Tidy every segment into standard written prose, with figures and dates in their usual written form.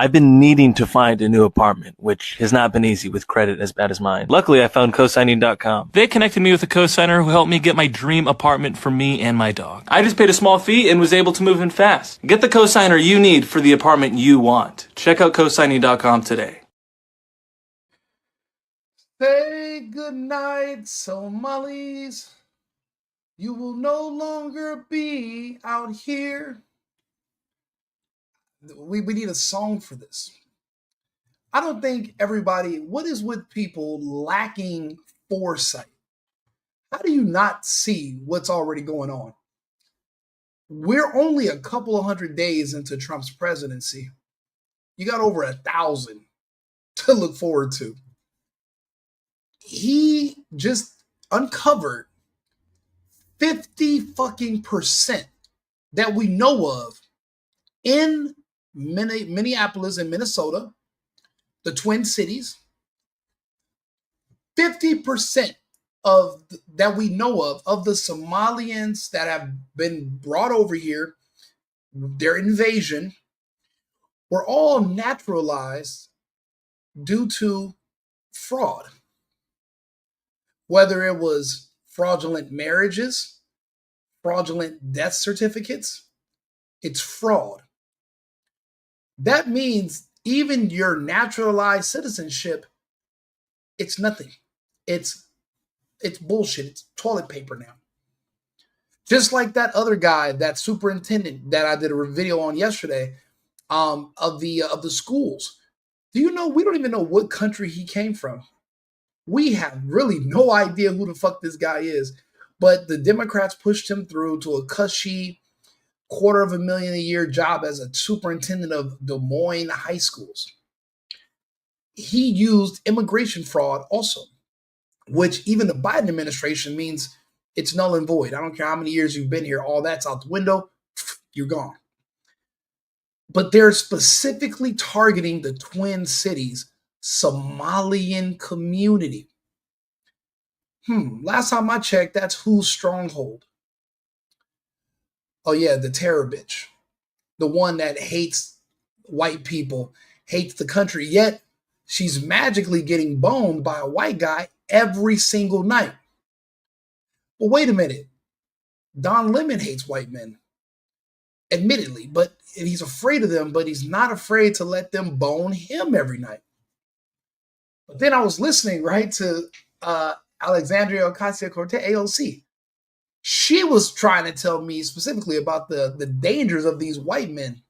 I've been needing to find a new apartment, which has not been easy with credit as bad as mine. Luckily, I found cosigning.com. They connected me with a cosigner who helped me get my dream apartment for me and my dog. I just paid a small fee and was able to move in fast. Get the cosigner you need for the apartment you want. Check out cosigning.com today. Say goodnight, Somalis. You will no longer be out here. We need a song for this. I don't think everybody, what is with people lacking foresight? How do you not see what's already going on? We're only a couple of hundred days into Trump's presidency. You got over 1,000 to look forward to. He just uncovered 50 fucking percent that we know of in Minneapolis and Minnesota, the Twin Cities. 50% of that we know of the Somalians that have been brought over here, their invasion, were all naturalized due to fraud. Whether it was fraudulent marriages, fraudulent death certificates, it's fraud. That means even your naturalized citizenship, it's nothing. It's bullshit. It's toilet paper now. Just like that other guy, that superintendent that I did a video on yesterday, of the schools. Do you know we don't even know what country he came from? We have really no idea who the fuck this guy is. But the Democrats pushed him through to a cushy $250,000 a year job as a superintendent of Des Moines high schools. He used immigration fraud also, which even the Biden administration means it's null and void. I don't care how many years you've been here, all that's out the window, you're gone. But they're specifically targeting the Twin Cities Somalian community. Last time I checked, that's whose stronghold? Oh yeah, the terror bitch. The one that hates white people, hates the country, yet she's magically getting boned by a white guy every single night. But wait a minute. Don Lemon hates white men, admittedly, but he's afraid of them, but he's not afraid to let them bone him every night. But then I was listening, right, to Alexandria Ocasio-Cortez, AOC. She was trying to tell me specifically about the dangers of these white men.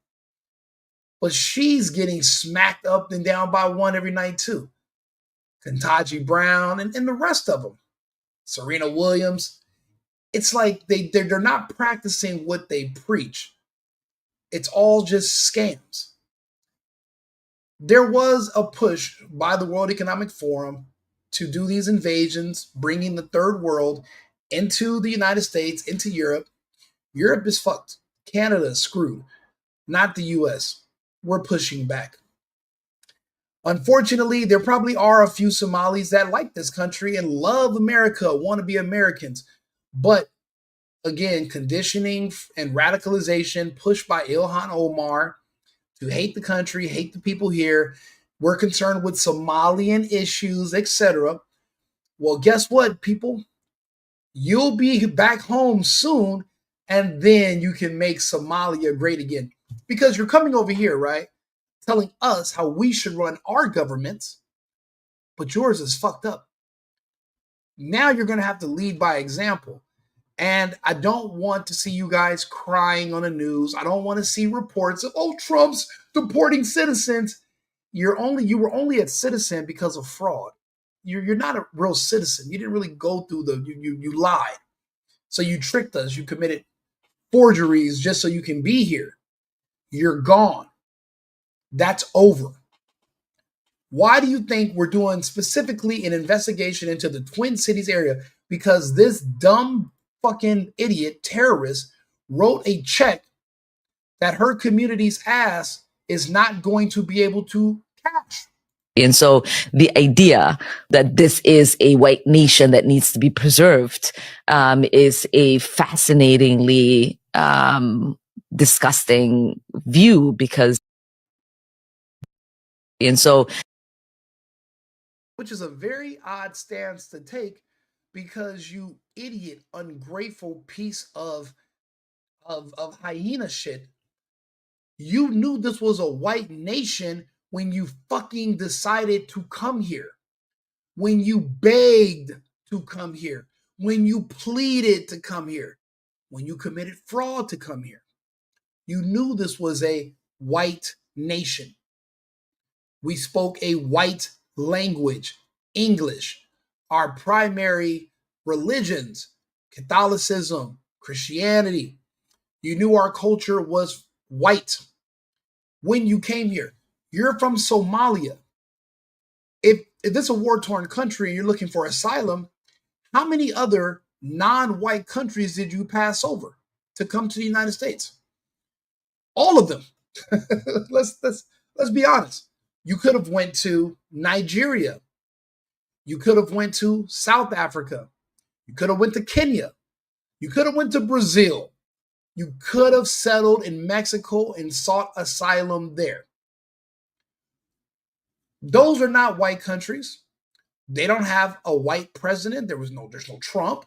But she's getting smacked up and down by one every night too. Kentucky Brown and the rest of them. Serena Williams. It's like they're not practicing what they preach. It's all just scams. There was a push by the World Economic Forum to do these invasions, bringing the third world into the United States, into Europe. Europe is fucked. Canada is screwed. Not the US. We're pushing back. Unfortunately, there probably are a few Somalis that like this country and love America, want to be Americans. But again, conditioning and radicalization pushed by Ilhan Omar to hate the country, hate the people here. We're concerned with Somalian issues, etc. Well, guess what, people? You'll be back home soon, and then you can make Somalia great again. Because you're coming over here, right? Telling us how we should run our governments, but yours is fucked up. Now you're going to have to lead by example. And I don't want to see you guys crying on the news. I don't want to see reports of, oh, Trump's deporting citizens. You were only a citizen because of fraud. You're not a real citizen. You didn't really go through you lied. So you tricked us. You committed forgeries just so you can be here. You're gone. That's over. Why do you think we're doing specifically an investigation into the Twin Cities area? Because this dumb fucking idiot terrorist wrote a check that her community's ass is not going to be able to cash. And so the idea that this is a white nation that needs to be preserved is a fascinatingly disgusting view, because And so, which is a very odd stance to take, because you idiot, ungrateful piece of hyena shit. You knew this was a white nation when you fucking decided to come here, when you begged to come here, when you pleaded to come here, when you committed fraud to come here. You knew this was a white nation. We spoke a white language, English. Our primary religions, Catholicism, Christianity. You knew our culture was white when you came here. You're from Somalia. If this is a war-torn country and you're looking for asylum, how many other non-white countries did you pass over to come to the United States? All of them. let's be honest. You could have went to Nigeria. You could have went to South Africa. You could have went to Kenya. You could have went to Brazil. You could have settled in Mexico and sought asylum there. Those are not white countries. They don't have a white president. There's no Trump.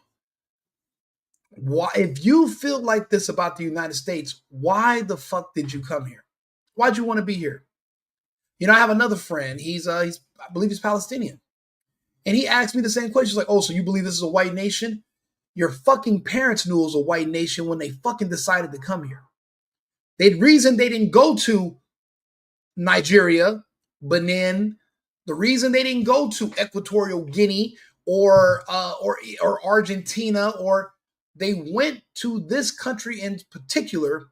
Why, if you feel like this about the United States, why the fuck did you come here? Why'd you want to be here? You know, I have another friend. He's I believe he's Palestinian. And he asked me the same question. He's like, oh, so you believe this is a white nation? Your fucking parents knew it was a white nation when they fucking decided to come here. The reason they didn't go to Nigeria, Benin, the reason they didn't go to Equatorial Guinea or Argentina, or they went to this country in particular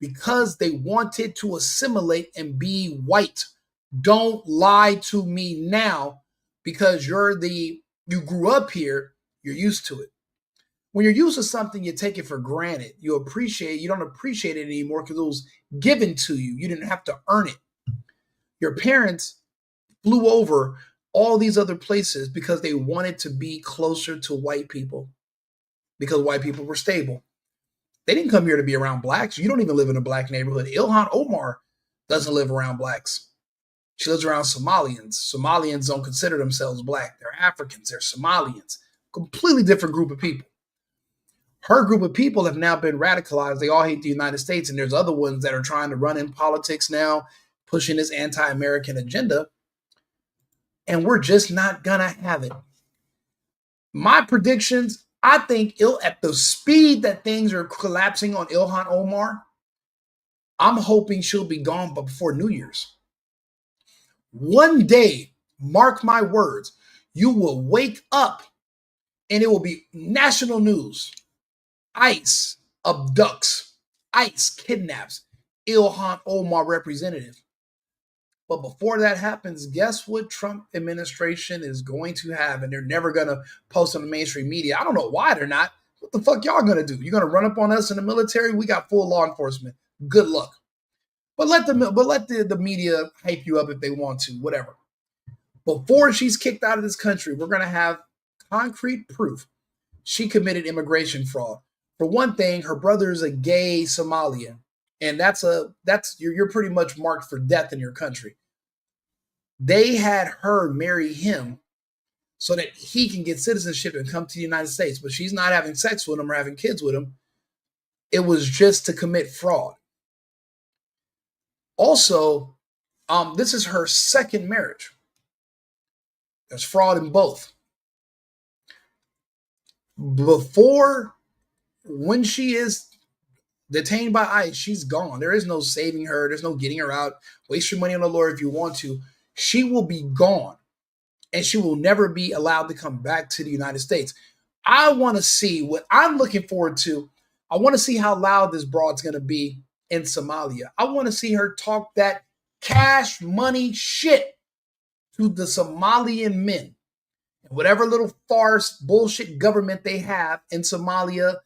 because they wanted to assimilate and be white. Don't lie to me now, because you grew up here, you're used to it. When you're used to something, you take it for granted. You don't appreciate it anymore because it was given to you. You didn't have to earn it. Your parents flew over all these other places because they wanted to be closer to white people, because white people were stable. They didn't come here to be around blacks. You don't even live in a black neighborhood. Ilhan Omar doesn't live around blacks. She lives around Somalians. Somalians don't consider themselves black. They're Africans. They're Somalians. Completely different group of people. Her group of people have now been radicalized. They all hate the United States, and there's other ones that are trying to run in politics now, pushing this anti-American agenda, and we're just not gonna have it. My predictions, I think at the speed that things are collapsing on Ilhan Omar, I'm hoping she'll be gone before New Year's. One day, mark my words, you will wake up and it will be national news. ICE abducts, ICE kidnaps Ilhan Omar representative. But before that happens, guess what Trump administration is going to have? And they're never going to post on the mainstream media. I don't know why they're not. What the fuck y'all going to do? You're going to run up on us in the military? We got full law enforcement. Good luck. But let the media hype you up if they want to, whatever. Before she's kicked out of this country, we're going to have concrete proof she committed immigration fraud. For one thing, her brother is a gay Somalian, and you're pretty much marked for death in your country. They had her marry him so that he can get citizenship and come to the United States, but she's not having sex with him or having kids with him. It was just to commit fraud. Also, this is her second marriage. There's fraud in both. When she is detained by ICE, she's gone. There is no saving her. There's no getting her out. Waste your money on a lawyer if you want to. She will be gone, and she will never be allowed to come back to the United States. I want to see what I'm looking forward to. I want to see how loud this broad's going to be in Somalia. I want to see her talk that cash money shit to the Somalian men. And whatever little farce, bullshit government they have in Somalia,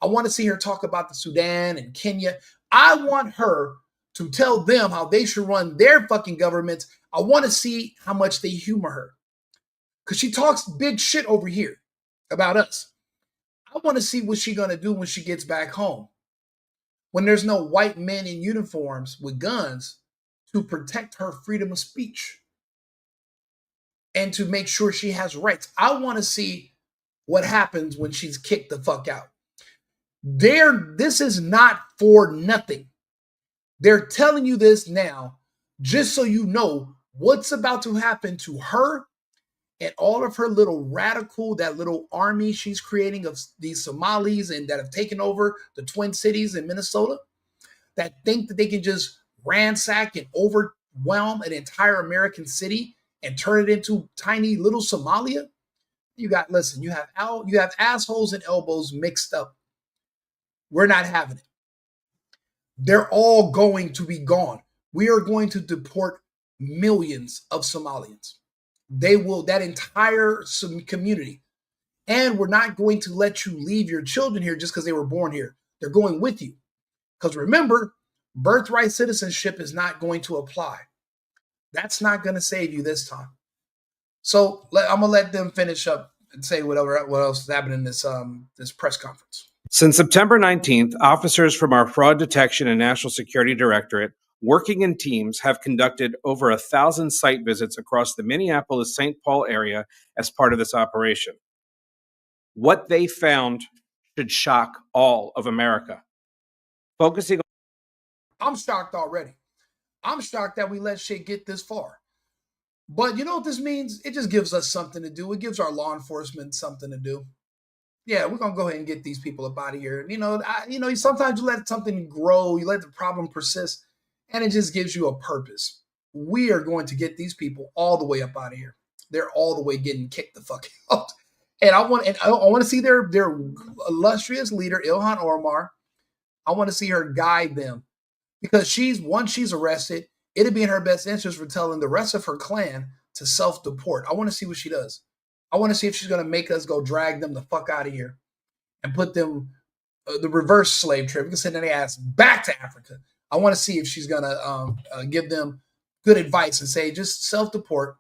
I want to see her talk about the Sudan and Kenya. I want her to tell them how they should run their fucking governments. I want to see how much they humor her, because she talks big shit over here about us. I want to see what she's going to do when she gets back home, when there's no white men in uniforms with guns to protect her freedom of speech and to make sure she has rights. I want to see what happens when she's kicked the fuck out. This is not for nothing. They're telling you this now just so you know what's about to happen to her and all of her little radical, that little army she's creating of these Somalis and that have taken over the Twin Cities in Minnesota, that think that they can just ransack and overwhelm an entire American city and turn it into tiny little Somalia. You have assholes and elbows mixed up. We're not having it. They're all going to be gone. We are going to deport millions of Somalians. That entire community. And we're not going to let you leave your children here just because they were born here. They're going with you. Because remember, birthright citizenship is not going to apply. That's not going to save you this time. So I'm going to let them finish up and say what else is happening in this press conference. Since September 19th, officers from our Fraud Detection and National Security Directorate, working in teams, have conducted over 1,000 site visits across the Minneapolis-St. Paul area as part of this operation. What they found should shock all of America. I'm shocked already. I'm shocked that we let shit get this far. But you know what this means? It just gives us something to do. It gives our law enforcement something to do. Yeah, we're going to go ahead and get these people up out of here. Sometimes you let something grow, you let the problem persist, and it just gives you a purpose. We are going to get these people all the way up out of here. They're all the way getting kicked the fuck out. And I want to see their illustrious leader, Ilhan Omar. I want to see her guide them. Because once she's arrested, it'd be in her best interest for telling the rest of her clan to self-deport. I want to see what she does. I want to see if she's going to make us go drag them the fuck out of here and put them the reverse slave trade. We can send their ass back to Africa. I want to see if she's going to give them good advice and say, just self-deport.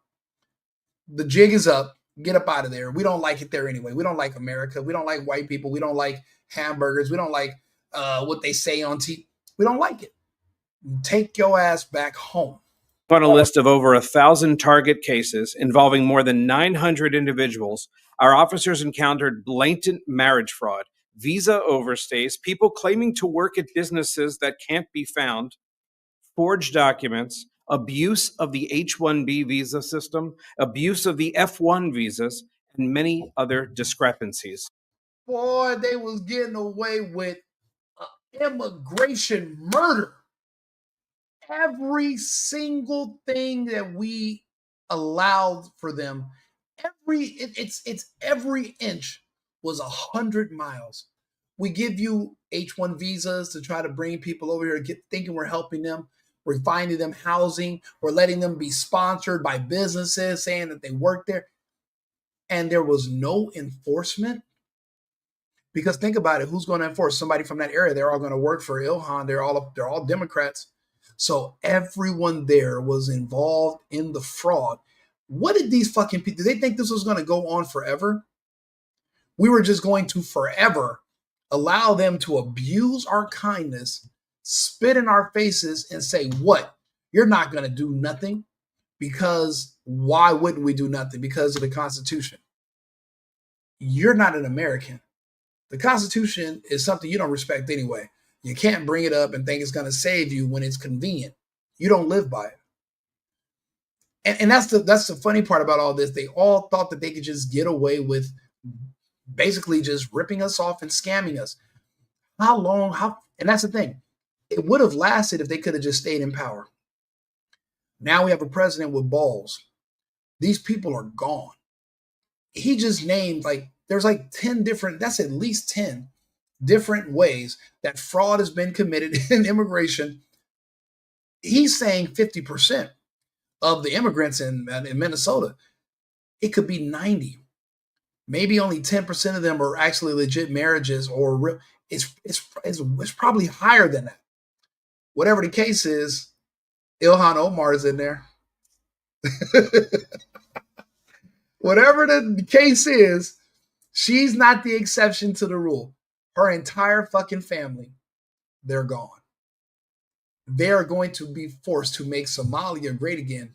The jig is up. Get up out of there. We don't like it there anyway. We don't like America. We don't like white people. We don't like hamburgers. We don't like what they say on TV. We don't like it. Take your ass back home. On a list of over 1,000 target cases involving more than 900 individuals, our officers encountered blatant marriage fraud, visa overstays, people claiming to work at businesses that can't be found, forged documents, abuse of the H-1B visa system, abuse of the F-1 visas, and many other discrepancies. Boy, they was getting away with immigration murder. Every single thing that we allowed for them, it's every inch was 100 miles. We give you H-1 visas to try to bring people over here, thinking we're helping them. We're finding them housing. We're letting them be sponsored by businesses saying that they work there. And there was no enforcement. Because think about it, who's going to enforce? Somebody from that area. They're all going to work for Ilhan. They're all Democrats. So everyone there was involved in the fraud. What did these fucking people, did they think this was going to go on forever? We were just going to forever allow them to abuse our kindness, spit in our faces and say, what? You're not going to do nothing? Because why wouldn't we do nothing? Because of the Constitution. You're not an American. The Constitution is something you don't respect anyway. You can't bring it up and think it's going to save you when it's convenient. You don't live by it. And that's the funny part about all this. They all thought that they could just get away with basically just ripping us off and scamming us. How long? And that's the thing. It would have lasted if they could have just stayed in power. Now we have a president with balls. These people are gone. He just named there's 10 different, that's at least 10 different ways that fraud has been committed in immigration. He's saying 50% of the immigrants in Minnesota. It could be 90. Maybe only 10% of them are actually legit marriages, or it's probably higher than that. Whatever the case is, Ilhan Omar is in there. Whatever the case is, she's not the exception to the rule. Her entire fucking family, they're gone. they are going to be forced to make Somalia great again.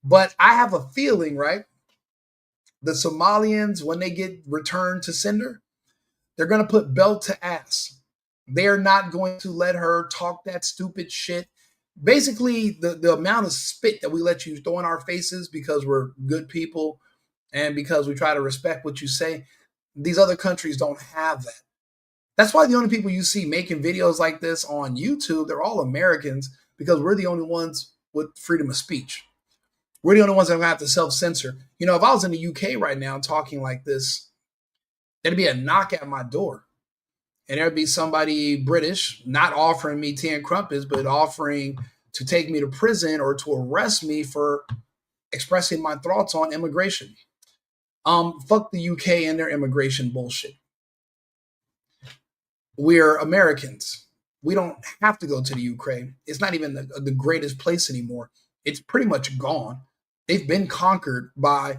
But I have a feeling, right? The Somalians, when they get returned to sender, they're going to put belt to ass. They're not going to let her talk that stupid shit. Basically, the amount of spit that we let you throw in our faces because we're good people and because we try to respect what you say, these other countries don't have that. That's why the only people you see making videos like this on YouTube, they're all Americans, because we're the only ones with freedom of speech. We're the only ones that don't have to self-censor. You know, if I was in the UK right now talking like this, there'd be a knock at my door. And there'd be somebody British not offering me 10 crumpets, but offering to take me to prison or to arrest me for expressing my thoughts on immigration. Fuck the UK and their immigration bullshit. We're Americans. We don't have to go to the Ukraine. It's not even the greatest place anymore. It's pretty much gone. They've been conquered by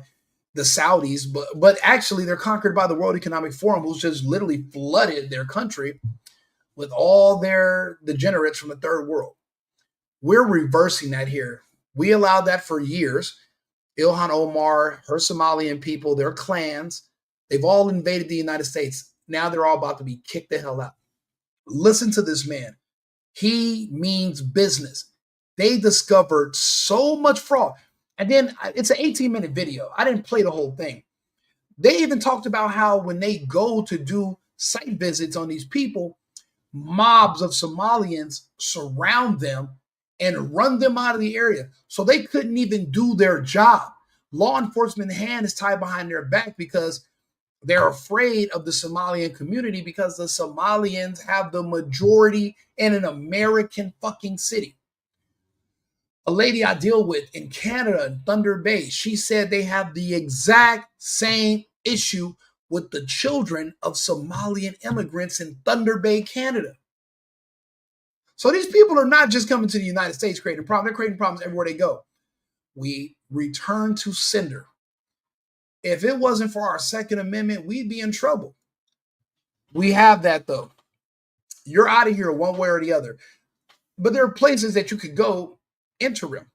the Saudis, but actually they're conquered by the World Economic Forum, who's just literally flooded their country with all their degenerates from the third world. We're reversing that here. We allowed that for years. Ilhan Omar, her Somalian people, their clans, they've all invaded the United States. Now they're all about to be kicked the hell out. Listen to this man. He means business. They discovered so much fraud. And then it's an 18-minute video. I didn't play the whole thing. They even talked about how when they go to do site visits on these people, mobs of Somalians surround them and run them out of the area. So they couldn't even do their job. Law enforcement hand is tied behind their back because they're afraid of the Somalian community, because the Somalians have the majority in an American fucking city. A lady I deal with in Canada, in Thunder Bay, she said they have the exact same issue with the children of Somalian immigrants in Thunder Bay, Canada. So these people are not just coming to the United States creating problems. They're creating problems everywhere they go. We return to sender. If it wasn't for our Second Amendment, we'd be in trouble. We have that, though. You're out of here one way or the other. But there are places that you could go interim.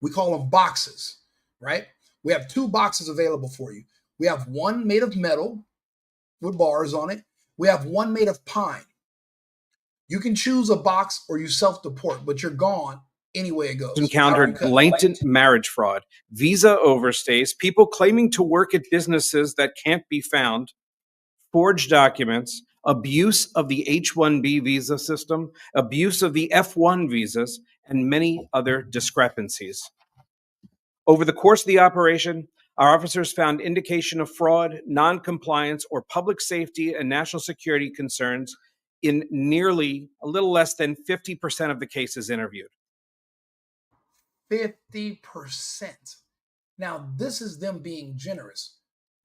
We call them boxes, right? We have 2 boxes available for you. We have one made of metal with bars on it. We have one made of pine. You can choose a box or you self-deport, but you're gone anyway it goes. Encountered blatant marriage fraud, visa overstays, people claiming to work at businesses that can't be found, forged documents, abuse of the H-1B visa system, abuse of the F-1 visas, and many other discrepancies. Over the course of the operation, our officers found indication of fraud, non-compliance, or public safety and national security concerns in nearly a little less than 50% of the cases interviewed. 50%. Now, this is them being generous.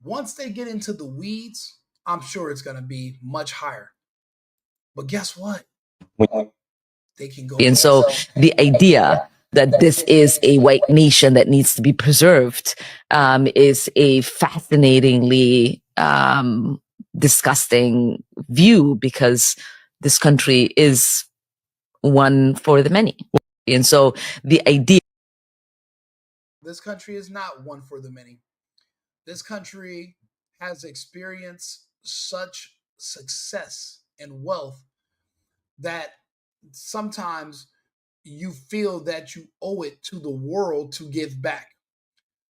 Once they get into the weeds, I'm sure it's going to be much higher. But guess what? They can go. And so the idea that this is a white nation that needs to be preserved is a fascinatingly disgusting view, because this country is one for the many. And so the idea. This country is not one for the many. This country has experienced such success and wealth that sometimes you feel that you owe it to the world to give back.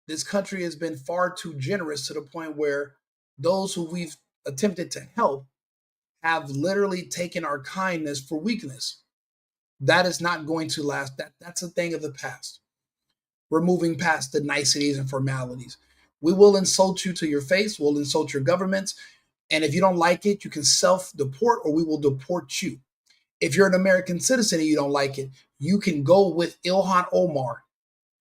This country has been far too generous to the point where those who we've attempted to help have literally taken our kindness for weakness. That is not going to last. That's a thing of the past. We're moving past the niceties and formalities. We will insult you to your face. We'll insult your governments. And if you don't like it, you can self-deport, or we will deport you. If you're an American citizen and you don't like it, you can go with Ilhan Omar,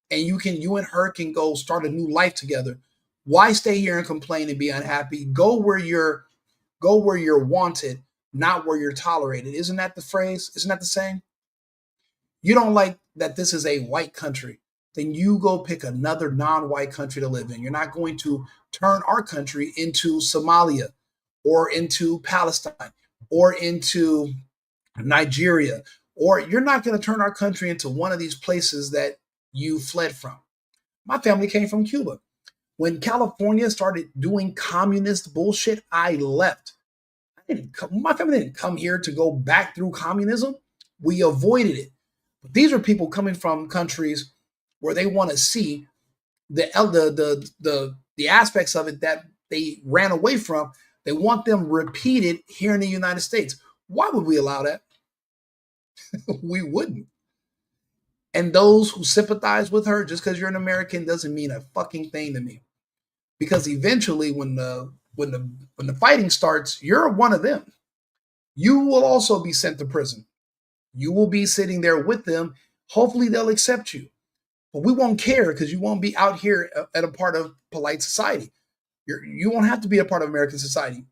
and you and her can go start a new life together. Why stay here and complain and be unhappy? Go where you're wanted, not where you're tolerated. Isn't that the phrase? Isn't that the saying? You don't like that this is a white country, then you go pick another non-white country to live in. You're not going to turn our country into Somalia or into Palestine or into Nigeria or you're not going to turn our country into one of these places that you fled from. My family came from Cuba. When California started doing communist bullshit, I left. My family didn't come here to go back through communism. We avoided it. But these are people coming from countries where they want to see the aspects of it that they ran away from. They want them repeated here in the United States. Why would we allow that? We wouldn't. And those who sympathize with her, just because you're an American, doesn't mean a fucking thing to me. Because eventually, when the fighting starts, you're one of them. You will also be sent to prison. You will be sitting there with them. Hopefully, they'll accept you. But we won't care because you won't be out here at a part of polite society. You won't have to be a part of American society.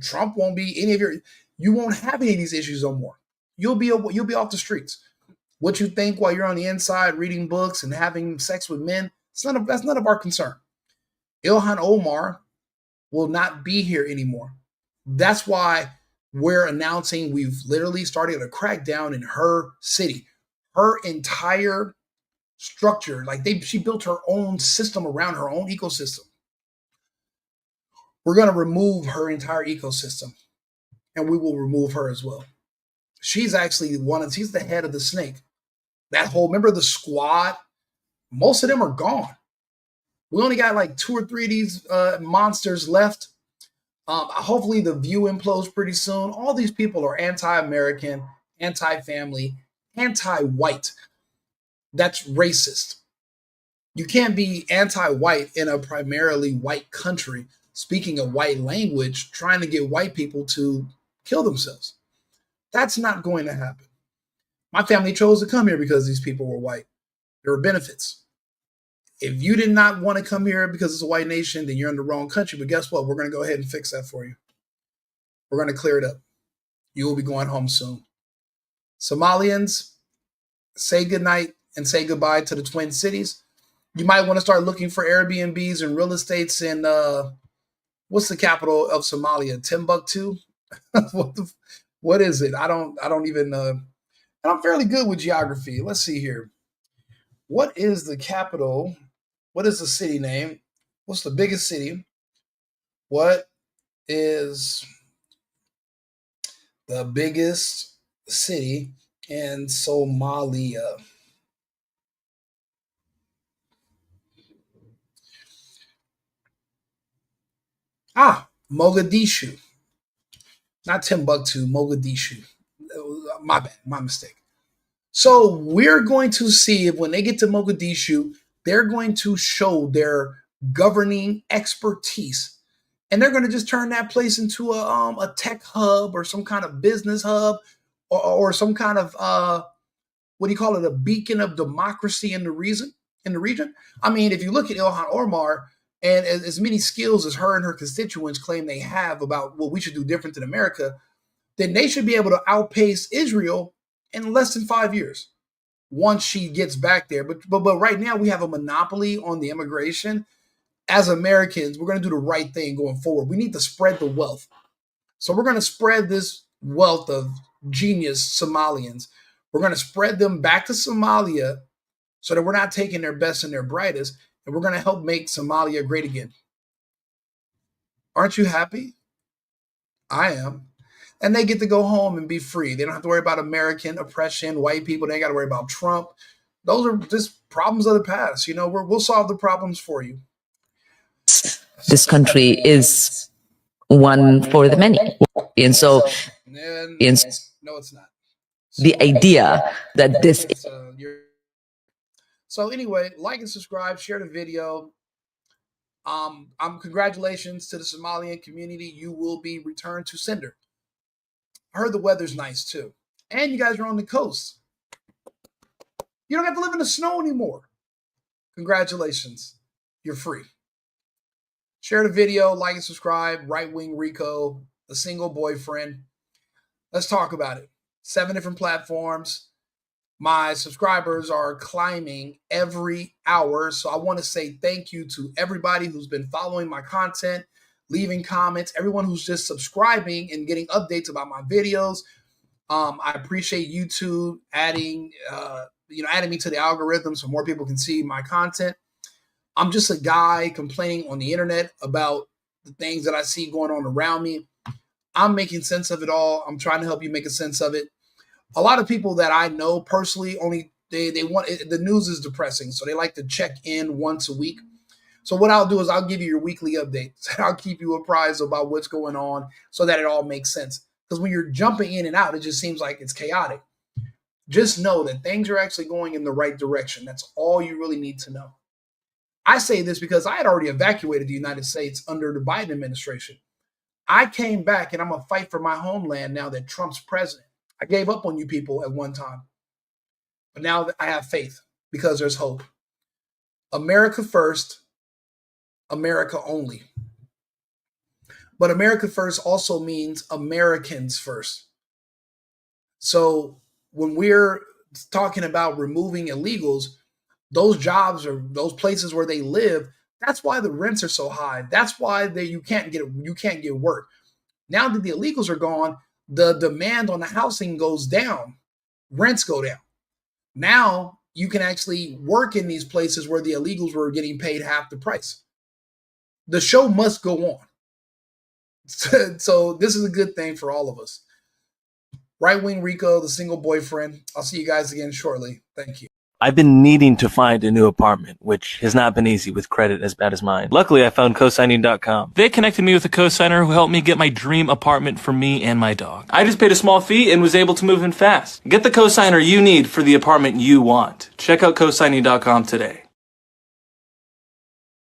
Trump won't be any of your. You won't have any of these issues no more. You'll be off the streets. What you think while you're on the inside reading books and having sex with men, that's none of our concern. Ilhan Omar will not be here anymore. That's why we're announcing we've literally started a crackdown in her city. Her entire structure, she built her own system around her own ecosystem. We're going to remove her entire ecosystem, and we will remove her as well. She's actually she's the head of the snake. Remember the squad? Most of them are gone. We only got like 2 or 3 of these monsters left. Hopefully the view implodes pretty soon. All these people are anti-American, anti-family, anti-white. That's racist. You can't be anti-white in a primarily white country, speaking a white language, trying to get white people to kill themselves. That's not going to happen. My family chose to come here because these people were white. There were benefits. If you did not want to come here because it's a white nation, then you're in the wrong country. But guess what? We're going to go ahead and fix that for you. We're going to clear it up. You will be going home soon. Somalians, say goodnight and say goodbye to the Twin Cities. You might want to start looking for Airbnbs and real estates in, what's the capital of Somalia? Timbuktu? What is it? I don't even, I'm fairly good with geography. Let's see here. What is the capital? What is the city name? What's the biggest city? What is the biggest city in Somalia? Mogadishu. Not Timbuktu, Mogadishu. My bad, my mistake. So we're going to see if when they get to Mogadishu, they're going to show their governing expertise. And they're going to just turn that place into a tech hub or some kind of business hub or some kind of, what do you call it, a beacon of democracy in the region. I mean, if you look at Ilhan Omar and as many skills as her and her constituents claim they have about what we should do different in America, then they should be able to outpace Israel in less than 5 years once she gets back there. But right now we have a monopoly on the immigration. As Americans, we're going to do the right thing going forward. We need to spread the wealth. So we're going to spread this wealth of genius Somalians. We're going to spread them back to Somalia so that we're not taking their best and their brightest, and we're going to help make Somalia great again. Aren't you happy? I am. And they get to go home and be free. They don't have to worry about American oppression, white people. They ain't got to worry about Trump. Those are just problems of the past. You know, we'll solve the problems for you. This country is one for the many. And so, no, it's not. The idea that this is. So anyway, like and subscribe, share the video. Congratulations to the Somalian community. You will be returned to sender. I heard the weather's nice too. And you guys are on the coast. You don't have to live in the snow anymore. Congratulations. You're free. Share the video, like and subscribe. Right Wing Rico, a single boyfriend. Let's talk about it. 7 different platforms. My subscribers are climbing every hour. So I want to say thank you to everybody who's been following my content, leaving comments, everyone who's just subscribing and getting updates about my videos. I appreciate YouTube adding me to the algorithm so more people can see my content. I'm just a guy complaining on the internet about the things that I see going on around me. I'm making sense of it all. I'm trying to help you make a sense of it. A lot of people that I know personally they want it, the news is depressing, so they like to check in once a week. So what I'll do is I'll give you your weekly updates. I'll keep you apprised about what's going on so that it all makes sense. Because when you're jumping in and out, it just seems like it's chaotic. Just know that things are actually going in the right direction. That's all you really need to know. I say this because I had already evacuated the United States under the Biden administration. I came back and I'm going to fight for my homeland now that Trump's president. I gave up on you people at one time. But now I have faith because there's hope. America first, America only. But America first also means Americans first. So when we're talking about removing illegals, those jobs or those places where they live, that's why the rents are so high. That's why you can't get work. Now that the illegals are gone, the demand on the housing goes down. Rents go down. Now you can actually work in these places where the illegals were getting paid half the price. The show must go on. So this is a good thing for all of us. Right Wing Rico, the single boyfriend. I'll see you guys again shortly. Thank you. I've been needing to find a new apartment, which has not been easy with credit as bad as mine. Luckily, I found cosigning.com. They connected me with a cosigner who helped me get my dream apartment for me and my dog. I just paid a small fee and was able to move in fast. Get the cosigner you need for the apartment you want. Check out cosigning.com today.